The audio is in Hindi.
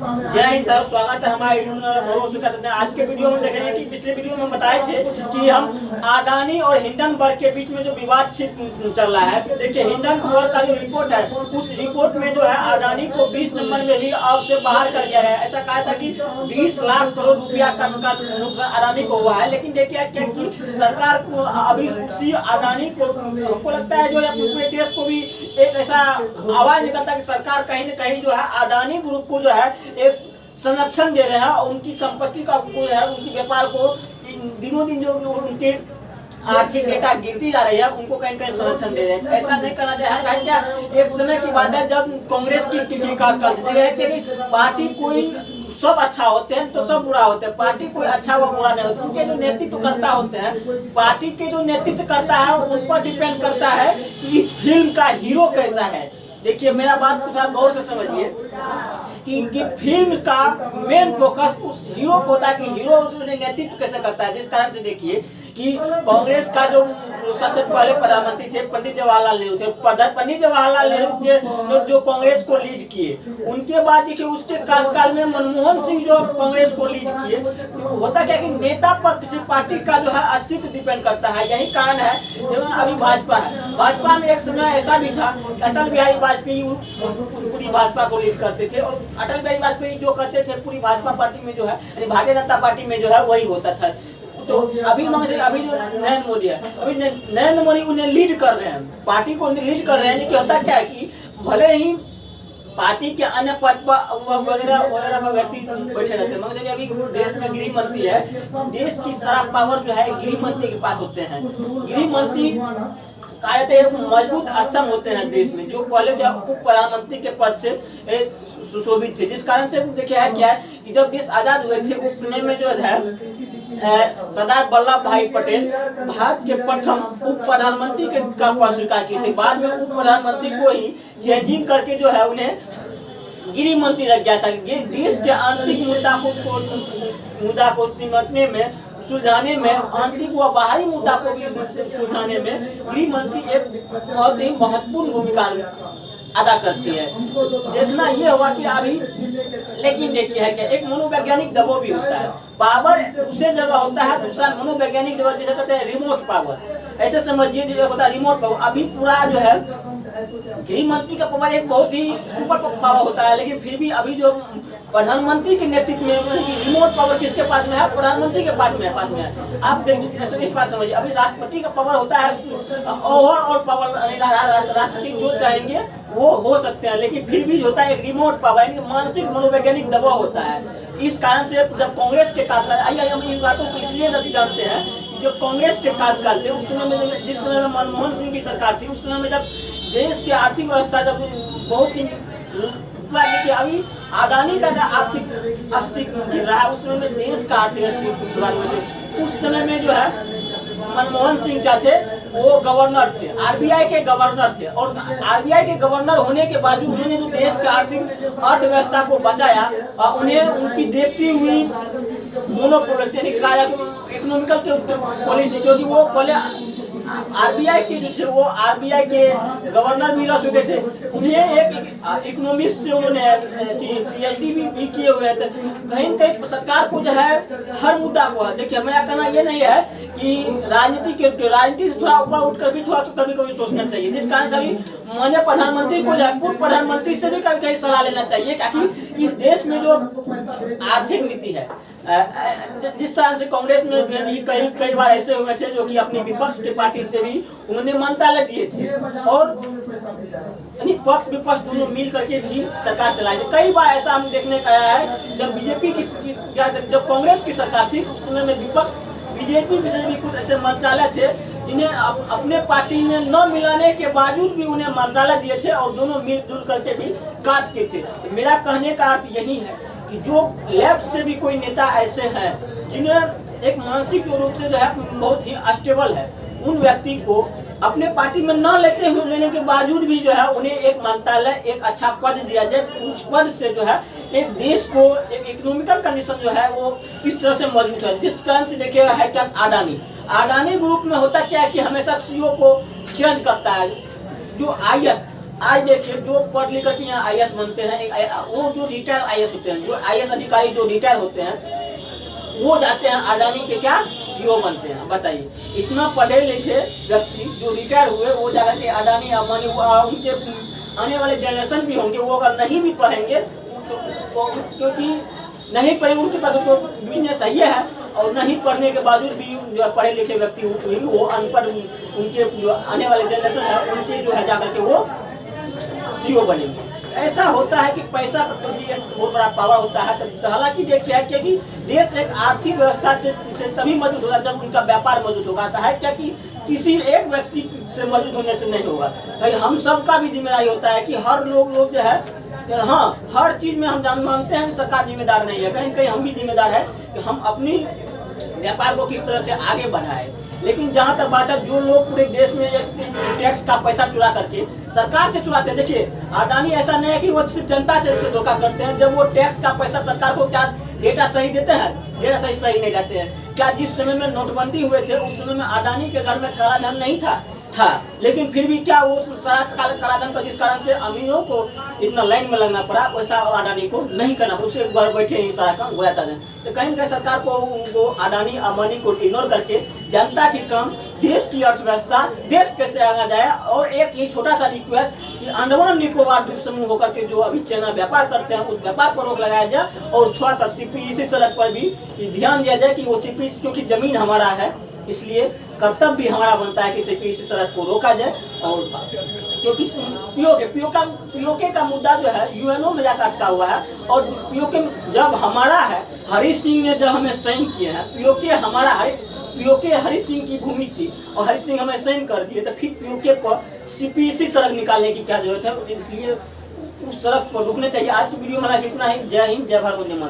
जय हिंद सर, स्वागत है हमारे आज के वीडियो में। देखेंगे कि पिछले वीडियो में बताए थे कि हम अडानी और हिंडनबर्ग के बीच में जो विवाद चल रहा है। देखिए, हिंडनबर्ग का जो रिपोर्ट है, उस रिपोर्ट में जो है अडानी को 20 नंबर में ही अब से बाहर कर दिया गया है। ऐसा कहा था कि 20 लाख करोड़ रुपया का नुकसान अडानी को हुआ है। लेकिन देखिए क्या कि सरकार को अभी उसी अडानी को, हमको लगता है जो पूरे देश को भी एक ऐसा आवाज निकलता है कि सरकार कहीं न कहीं जो है अडानी ग्रुप को जो है एक संरक्षण दे रहे हैं और उनकी संपत्ति का जो है, उनकी व्यापार को दिनों दिन जो उनके आर्थिक डेटा गिरती जा रही है, उनको कहीं कहीं संरक्षण दे रहे हैं। ऐसा नहीं करना चाहिए। क्या एक समय की बात है जब कांग्रेस की विकास काल कि पार्टी कोई सब अच्छा होते हैं तो सब बुरा होते हैं, पार्टी कोई अच्छा व बुरा नहीं होता। उनके जो नेतृत्व करता होते हैं, पार्टी के जो नेतृत्व करता है उन पर डिपेंड करता है कि इस फिल्म का हीरो कैसा है। देखिए, मेरा बात को थोड़ा गौर से समझिए कि फिल्म का मेन फोकस उस हीरो को होता है कि हीरो उसने नेतृत्व कैसे करता है। जिस कारण से देखिए कि कांग्रेस का जो सबसे पहले प्रधानमंत्री थे पंडित जवाहरलाल नेहरू थे। पंडित जवाहरलाल नेहरू के जो कांग्रेस को लीड किए, उनके बाद देखिए उसके कार्यकाल में मनमोहन सिंह जो कांग्रेस को लीड किए। तो होता क्या कि नेता पर किसी पार्टी का जो है अस्तित्व डिपेंड करता है। यही कारण है अभी भाजपा है। भाजपा में एक समय ऐसा भी था कि अटल बिहारी वाजपेयी पूरी भाजपा को लीड करते थे और अटल बिहारी वाजपेयी जो करते थे पूरी भाजपा पार्टी में जो है, भारतीय जनता पार्टी में जो है वही होता था। तो अभी अभी जो नरेंद्र मोदी है, अभी नरेंद्र मोदी उन्हें लीड कर रहे हैं, पार्टी को लीड कर रहे हैं। कि होता क्या है कि भले ही पार्टी के अन्य पद वगैरह वगैरह में व्यक्ति बैठे रहते हैं, मगर अभी देश में गृह मंत्री है, देश की सारा पावर जो है गृह मंत्री के पास होते हैं। गृह मंत्री एक मजबूत स्तंभ होते हैं देश में, जो पहले जो उप प्रधानमंत्री के पद से सुशोभित थे। जिस कारण से देखिए है क्या है कि जब देश आजाद हुए थे उस समय में जो है सरदार वल्लभ भाई पटेल भारत के प्रथम उप प्रधानमंत्री का पद स्वीकार किए थे। बाद में उप प्रधानमंत्री को ही चेंजिंग करके जो है उन्हें गृह मंत्री रख गया था। देश के आंतरिक मुद्दा को सिमटने में, सुलझाने में, आंतरिक व बाहरी मुद्दा को भी सुलझाने में गृह मंत्री एक बहुत ही महत्वपूर्ण भूमिका अदा करती है। देखना ये हुआ कि अभी, लेकिन देखिए है क्या, एक मनोवैज्ञानिक दबाव भी होता है। पावर दूसरे जगह होता है, दूसरा मनोवैज्ञानिक जगह, जैसे कहते हैं रिमोट पावर। ऐसे समझिए जो होता है रिमोट पावर। अभी पूरा जो है गृह मंत्री का पावर एक बहुत ही सुपर पावर होता है, लेकिन फिर भी अभी जो प्रधानमंत्री के नेतृत्व में रिमोट पावर किसके पास में है? प्रधानमंत्री के पास में है। आप देखिए, इस बात समझिए, अभी राष्ट्रपति का पावर होता है ओवरऑल पावर, राष्ट्रपति जो चाहेंगे वो हो सकते हैं, लेकिन फिर भी होता है एक रिमोट पावर, यानी मानसिक मनोवैज्ञानिक दबाव होता है। इस कारण से जब कांग्रेस के कार्यकाल, आइए हम इन बातों को इसलिए जानते हैं, जब कांग्रेस के कार्यकाल थे उस समय में, जिस समय में मनमोहन सिंह की सरकार थी, उस समय में जब देश की आर्थिक व्यवस्था जब बहुत ही देखिए, अभी अडानी का आर्थिक अस्तित्व गिर रहा है, उस समय में देश का आर्थिक अस्तित्व। उस समय में जो है मनमोहन सिंह क्या थे, वो गवर्नर थे, आरबीआई के गवर्नर थे। और आरबीआई के गवर्नर होने के बावजूद उन्होंने जो देश के आर्थिक अर्थव्यवस्था को बचाया, उन्हें उनकी देखती हुई मोनोपोलिसी यानी इकोनॉमिकल पॉलिसी, क्योंकि वो पहले आरबीआई के जो थे वो आरबीआई के गवर्नर भी रह चुके थे। उन्हें एक इकोनॉमिक्स से उन्होंने पीएचडी भी किए हुए थे। कहीं न कहीं सरकार को जो है हर मुद्दा को, देखिए मेरा कहना ये नहीं है कि राजनीति से थोड़ा ऊपर उठकर भी थोड़ा तो कभी कभी सोचना चाहिए। जिस कारण से अभी माननीय प्रधानमंत्री को जो है पूर्व प्रधानमंत्री से भी कभी कभी सलाह लेना चाहिए, ताकि इस देश में जो आर्थिक नीति है, जिस तरह से कांग्रेस में भी कई बार ऐसे हुए थे जो कि अपनी विपक्ष के पार्टी से भी उन्होंने मंत्रालय दिए थे, और यानी पक्ष विपक्ष दोनों मिल करके भी सरकार चलाई थी। कई बार ऐसा हम देखने का आया है, जब बीजेपी की जब कांग्रेस की सरकार थी उस समय में विपक्ष बीजेपी से भी कुछ ऐसे मंत्रालय थे जिन्हें अपने पार्टी में न मिलाने के बावजूद भी उन्हें मंत्रालय दिए थे और दोनों मिलजुल करके भी कार्य किए थे। मेरा कहने का अर्थ यही है कि जो लेफ्ट से भी कोई नेता ऐसे हैं जिन्हें एक मानसिक रूप से जो है बहुत ही अस्टेबल है, उन व्यक्ति को अपने पार्टी में न लेने के बावजूद भी जो है उन्हें एक मंत्रालय, एक अच्छा पद दिया जाए। उस पद से जो है एक देश को एक इकोनॉमिकल कंडीशन जो है वो किस तरह से मजबूत है। जिस कारण से देखिए है क्या, अडानी ग्रुप में होता क्या है कि हमेशा सीईओ को चेंज करता है। जो आईएएस आज देखिए जो पढ़ लिख करके यहाँ IAS बनते हैं, वो जो रिटायर IAS होते हैं, जो IAS अधिकारी जो रिटायर होते हैं, वो जाते हैं अडानी के क्या CEO बनते हैं। बताइए, इतना पढ़े लिखे व्यक्ति जो रिटायर हुए वो जाकर के अडानी अंबानी, उनके आने वाले जनरेशन भी होंगे, वो अगर नहीं भी पढ़ेंगे तो क्योंकि नहीं पढ़े, उनके पास तो बिजनेस सही है, और नहीं पढ़ने के बावजूद भी जो पढ़े लिखे व्यक्ति वो अनपढ़, उनके जो आने वाले जनरेशन है उनके जो है जाकर के वो CEO बनेंगे। ऐसा होता है कि पैसा का भी एक बहुत बड़ा पावर होता है। तो हालांकि देखिए है कि देश एक आर्थिक व्यवस्था से तभी मजबूत होगा जब उनका व्यापार मजबूत होगा। तो है क्या कि किसी एक व्यक्ति से मजबूत होने से नहीं होगा। भाई हम सबका भी जिम्मेदारी होता है कि हर लोग जो है, हाँ, हर चीज में हम मानते हैं सरकार जिम्मेदार नहीं है, कहीं कहीं हम भी जिम्मेदार है कि हम अपनी व्यापार को किस तरह से आगे बढ़ाए। लेकिन जहाँ तक बात है, जो लोग पूरे देश में टैक्स का पैसा चुरा करके सरकार से चुराते हैं, देखिए अडानी ऐसा नहीं है कि वो सिर्फ जनता से धोखा करते हैं। जब वो टैक्स का पैसा सरकार को क्या डेटा सही देते हैं, डेटा सही नहीं देते हैं। क्या जिस समय में नोटबंदी हुए थे उस समय में अडानी के घर में काला धन नहीं था, लेकिन फिर भी क्या वो सारा काला धन का जिस कारण से अमीरों को इतना लाइन में लगना पड़ा, वैसा अडानी को नहीं करना, उसे घर बैठे ही सारा काम हो जाता है। तो कहीं ना कहीं सरकार को अडानी अंबानी को इग्नोर करके जनता की काम, देश की अर्थव्यवस्था, देश कैसे आगे जाए। और एक ही छोटा सा रिक्वेस्ट कि अंडमान निकोबार द्वीप समूह होकर के जो अभी चाइना व्यापार करते हैं उस व्यापार पर रोक लगाया जाए, और थोड़ा सा CPEC सड़क पर भी ध्यान दिया जाए कि वो CPEC, क्योंकि जमीन हमारा है इसलिए कर्तव्य भी हमारा बनता है कि CPEC सड़क को रोका जाए। और क्योंकि POK का मुद्दा जो है UNO में जाकर अटका हुआ है, और POK जब हमारा है, हरी सिंह ने जब हमें साइन किए हैं, POK हमारा POK हरी सिंह की भूमि थी और हरी सिंह हमें साइन कर दिए, तो फिर POK पर CPEC सड़क निकालने की क्या जरूरत है। इसलिए उस सड़क पर रुकने चाहिए। आज की वीडियो में इतना ही। जय हिंद, जय भारत, वंदे मातरम।